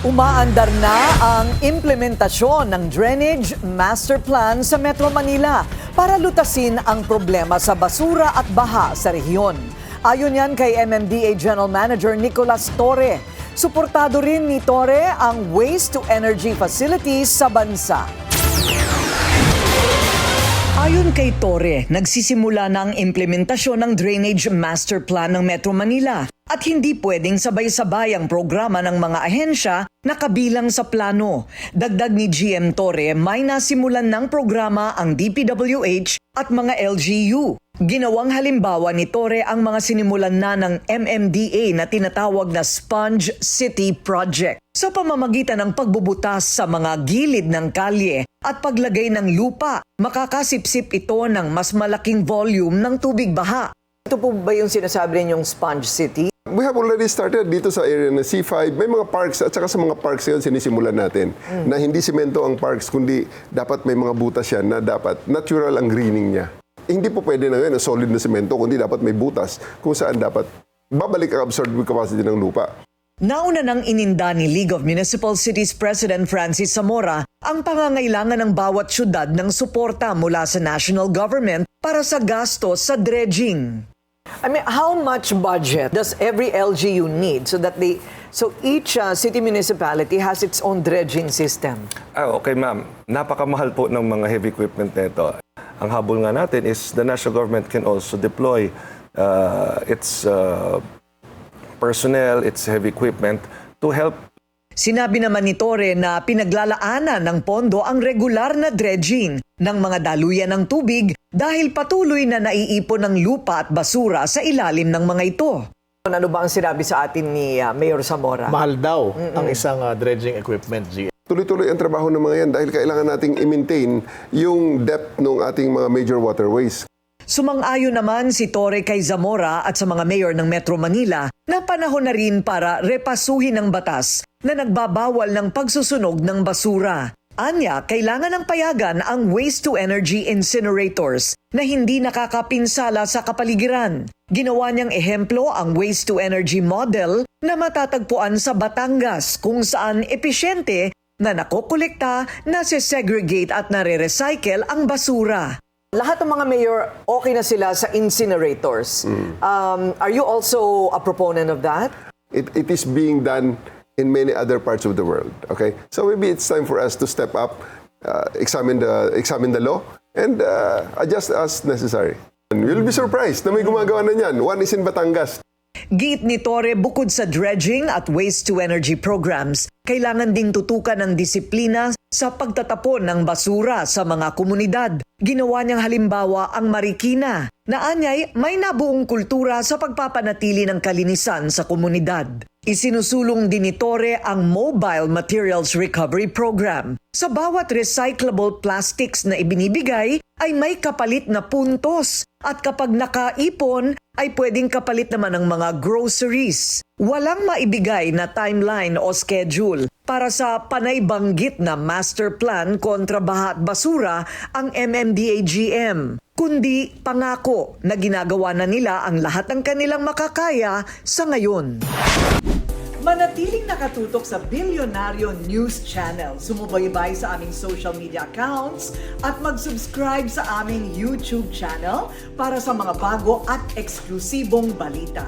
Umaandar na ang implementasyon ng Drainage Master Plan sa Metro Manila para lutasin ang problema sa basura at baha sa rehiyon. Ayon yan kay MMDA General Manager Nicolas Torre. Suportado rin ni Torre ang waste-to-energy facilities sa bansa. Ayon kay Torre, nagsisimula na ang implementasyon ng Drainage Master Plan ng Metro Manila at hindi pwedeng sabay-sabay ang programa ng mga ahensya na kabilang sa plano. Dagdag ni GM Torre, may nasimulan ng programa ang DPWH at mga LGU. Ginawang halimbawa ni Torre ang mga sinimulan na ng MMDA na tinatawag na Sponge City Project sa pamamagitan ng pagbubutas sa mga gilid ng kalye at paglagay ng lupa. Makakasipsip ito ng mas malaking volume ng tubig baha. Ito po ba yung sinasabi ninyong Sponge City? We have already started dito sa area ng C5. May mga parks at saka sa mga parks yun sinisimulan natin na hindi simento ang parks kundi dapat may mga butas yan na dapat natural ang greening niya. Hindi po pwede na ngayon solid na simento kundi dapat may butas kung saan dapat babalik ang absorptive capacity ng lupa. Nauna nang ininda ni League of Municipal Cities President Francis Zamora ang pangangailangan ng bawat syudad ng suporta mula sa national government para sa gastos sa dredging. I mean, how much budget does every LGU need so each city municipality has its own dredging system? Okay ma'am, napakamahal po ng mga heavy equipment nito. Ang habol nga natin is the national government can also deploy its personnel, its heavy equipment to help. Sinabi naman ni Torre na pinaglalaanan ng pondo ang regular na dredging ng mga daluyan ng tubig dahil patuloy na naiipon ng lupa at basura sa ilalim ng mga ito. Ano ba ang sinabi sa atin ni Mayor Zamora? Mahal daw ang isang dredging equipment, G. Tuloy-tuloy ang trabaho ng mga yan dahil kailangan nating i-maintain yung depth ng ating mga major waterways. Sumang-ayon naman si Torre kay Zamora at sa mga mayor ng Metro Manila na panahon na rin para repasuhin ang batas na nagbabawal ng pagsusunog ng basura. Anya, kailangan ng payagan ang waste-to-energy incinerators na hindi nakakapinsala sa kapaligiran. Ginawa niyang ehemplo ang waste-to-energy model na matatagpuan sa Batangas kung saan episyente na nakokolekta, nase-segregate at nare-recycle ang basura. Lahat ng mga mayor, okay na sila sa incinerators. Are you also a proponent of that? It is being done in many other parts of the world. Okay, so maybe it's time for us to step up, examine the law, and adjust as necessary. And you'll be surprised na may gumagawa na niyan. One is in Batangas. Giit ni Torre, bukod sa dredging at waste-to-energy programs, kailangan ding tutukan ng disiplina sa pagtatapon ng basura sa mga komunidad. Ginawa niyang halimbawa ang Marikina, na anyay may nabuong kultura sa pagpapanatili ng kalinisan sa komunidad. Isinusulong din ni Torre ang Mobile Materials Recovery Program. Sa bawat recyclable plastics na ibinibigay ay may kapalit na puntos at kapag nakaipon ay pwedeng kapalit naman ng mga groceries. Walang maibigay na timeline o schedule para sa panay-banggit na master plan kontra baha at basura ang MMDA-GM, kundi pangako na ginagawa na nila ang lahat ng kanilang makakaya sa ngayon. Manatiling nakatutok sa Bilyonaryo News Channel. Sumubaybay sa aming social media accounts at mag-subscribe sa aming YouTube channel para sa mga bago at eksklusibong balita.